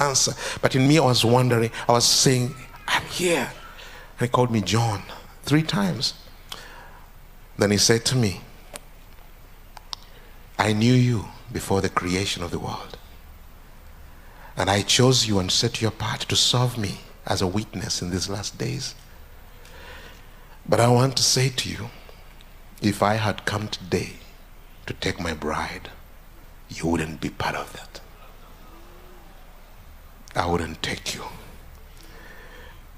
answer. But in me, I was wondering, I was saying, I'm here. And he called me John 3 times. Then he said to me, I knew you before the creation of the world. And I chose you and set you apart to serve me as a witness in these last days. But I want to say to you, if I had come today to take my bride, you wouldn't be part of that. I wouldn't take you.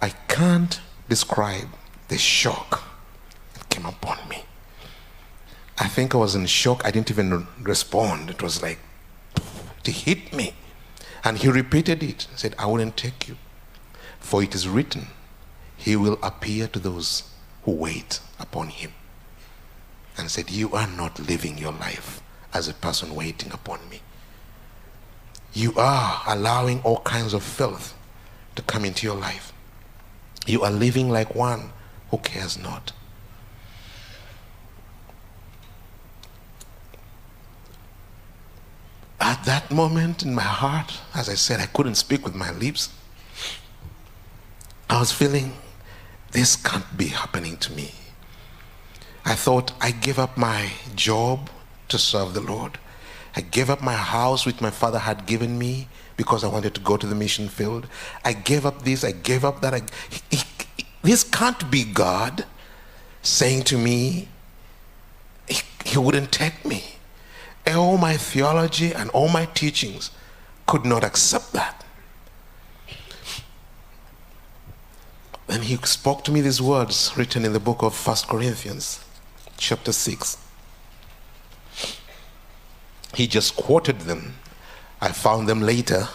I can't describe the shock that came upon me. I think I was in shock. I didn't even respond. It was like, it hit me. And he repeated it. He said, I wouldn't take you. For it is written, he will appear to those who wait upon him. And said, you are not living your life as a person waiting upon me. You are allowing all kinds of filth to come into your life. You are living like one who cares not. At that moment in my heart, as I said, I couldn't speak with my lips. I was feeling, this can't be happening to me. I thought, I gave up my job to serve the Lord. I gave up my house which my father had given me because I wanted to go to the mission field. I gave up this, I gave up that. This can't be God saying to me, he wouldn't take me. All my theology and all my teachings could not accept that. And he spoke to me these words written in the book of 1 Corinthians, chapter 6. He just quoted them. I found them later.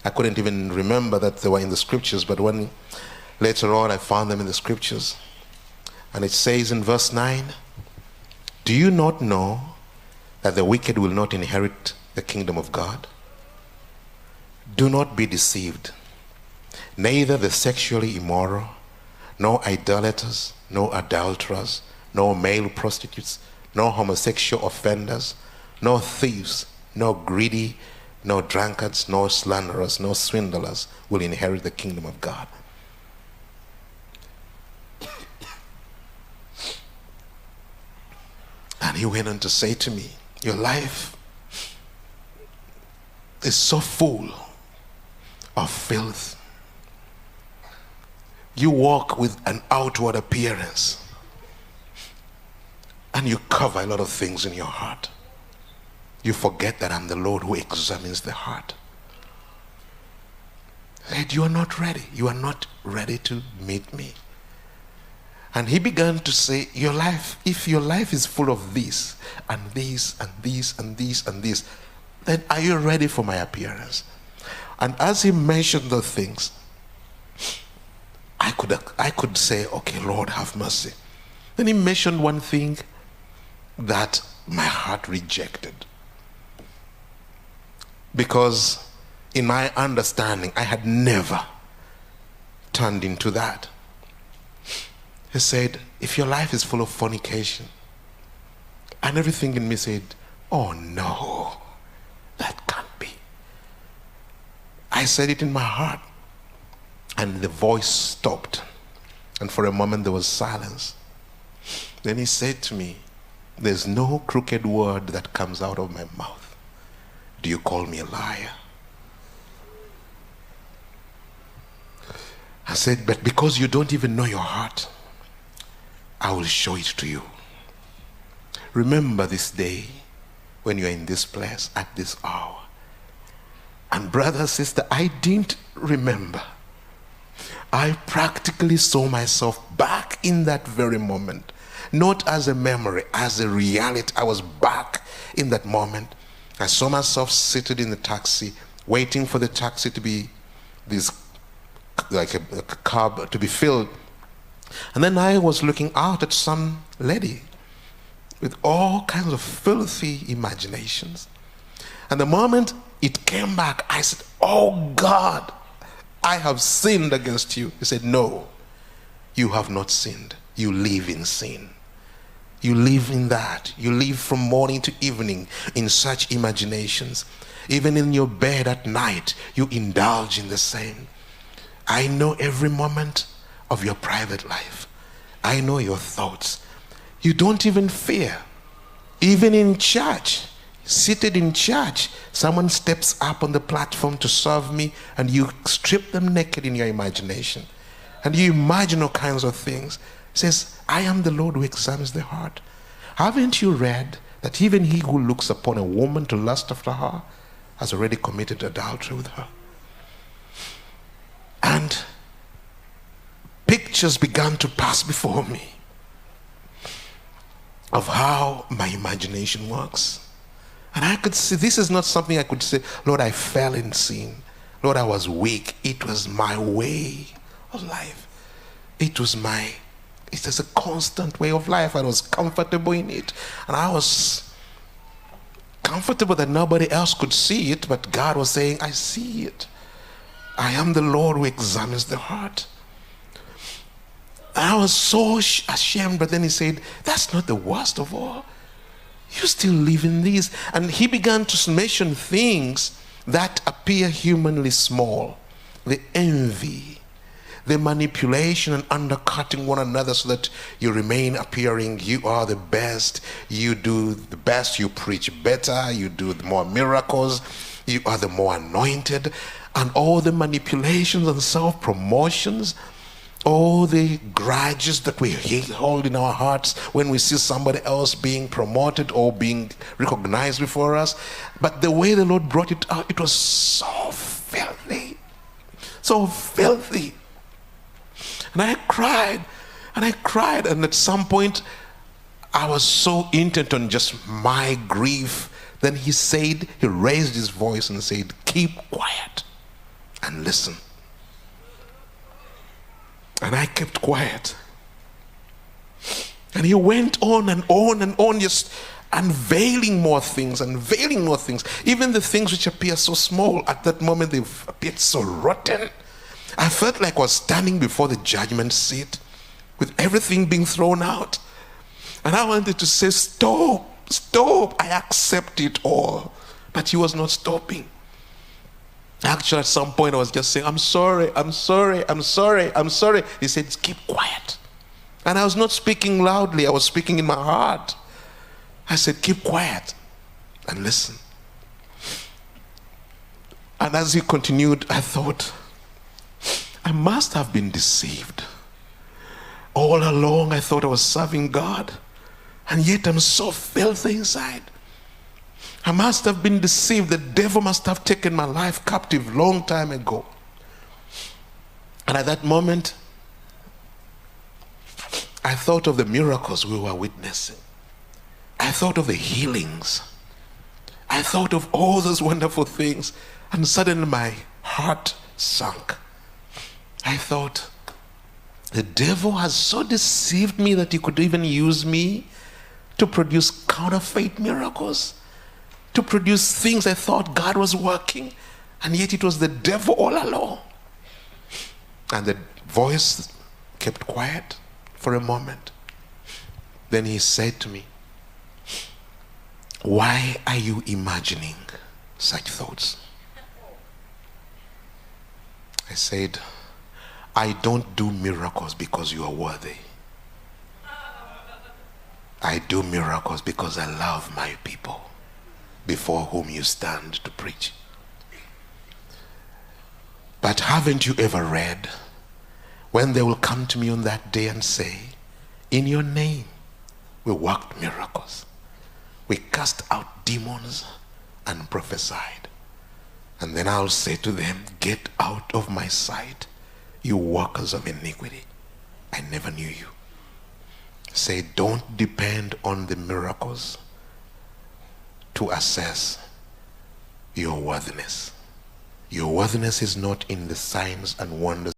I couldn't even remember that they were in the scriptures, but when later on I found them in the scriptures. And it says in verse 9, do you not know that the wicked will not inherit the kingdom of God? Do not be deceived. Neither the sexually immoral, nor idolaters, nor adulterers, nor male prostitutes, nor homosexual offenders, nor thieves, nor greedy, nor drunkards, nor slanderers, nor swindlers will inherit the kingdom of God. And he went on to say to me, your life is so full of filth. You walk with an outward appearance and you cover a lot of things in your heart. You forget that I'm the Lord who examines the heart. Said, you are not ready. You are not ready to meet me. And he began to say, your life, if your life is full of this and this and this and this and this, then are you ready for my appearance? And as he mentioned those things, I could say, okay, Lord, have mercy. Then he mentioned one thing that my heart rejected. Because in my understanding, I had never turned into that. He said, if your life is full of fornication, and everything in me said, oh no, that can't be. I said it in my heart, and the voice stopped, and for a moment there was silence. Then he said to me, there's no crooked word that comes out of my mouth. Do you call me a liar? I said, but because you don't even know your heart, I will show it to you. Remember this day when you're in this place at this hour. And brother, sister, I didn't remember. I practically saw myself back in that very moment. Not as a memory, as a reality. I was back in that moment. I saw myself seated in the taxi, waiting for the taxi to be like a cab to be filled. And then I was looking out at some lady with all kinds of filthy imaginations. And the moment it came back, I said, oh God, I have sinned against you. He said, no, you have not sinned. You live in sin. You live in that. You live from morning to evening in such imaginations. Even in your bed at night, you indulge in the same. I know every moment of your private life. I know your thoughts. You don't even fear. Even in church, seated in church, someone steps up on the platform to serve me, and you strip them naked in your imagination. And you imagine all kinds of things. It says, I am the Lord who examines the heart. Haven't you read that even he who looks upon a woman to lust after her has already committed adultery with her? And pictures began to pass before me of how my imagination works. And I could see, this is not something I could say, Lord, I fell in sin. Lord, I was weak. It was my way of life. It was a constant way of life. I was comfortable in it. And I was comfortable that nobody else could see it, but God was saying, I see it. I am the Lord who examines the heart. And I was so ashamed, but then he said, that's not the worst of all. You still live in these. And he began to mention things that appear humanly small. The envy, the manipulation and undercutting one another so that you remain appearing you are the best, you do the best, you preach better, you do more miracles, you are the more anointed, and all the manipulations and self-promotions, all the grudges that we hold in our hearts when we see somebody else being promoted or being recognized before us. But the way the Lord brought it out, it was so filthy. So filthy. And I cried, and at some point I was so intent on just my grief. Then he raised his voice and said, keep quiet and listen. And I kept quiet. And he went on and on and on, just unveiling more things. Even the things which appear so small, at that moment they appeared so rotten. I felt like I was standing before the judgment seat with everything being thrown out. And I wanted to say, stop, I accept it all. But he was not stopping. Actually, at some point I was just saying, I'm sorry. He said, keep quiet. And I was not speaking loudly, I was speaking in my heart. I said, keep quiet and listen. And as he continued, I thought, I must have been deceived. All along I thought I was serving God, and yet I'm so filthy inside. I must have been deceived. The devil must have taken my life captive long time ago. And at that moment, I thought of the miracles we were witnessing. I thought of the healings. I thought of all those wonderful things. And suddenly my heart sunk. I thought, the devil has so deceived me that he could even use me to produce counterfeit miracles, to produce things I thought God was working, and yet it was the devil all along. And the voice kept quiet for a moment. Then he said to me, why are you imagining such thoughts? I said, I don't do miracles because you are worthy. I do miracles because I love my people before whom you stand to preach. But haven't you ever read when they will come to me on that day and say, in your name we worked miracles, we cast out demons and prophesied. And then I'll say to them, get out of my sight, you workers of iniquity. I never knew you. Say, don't depend on the miracles to assess your worthiness. Your worthiness is not in the signs and wonders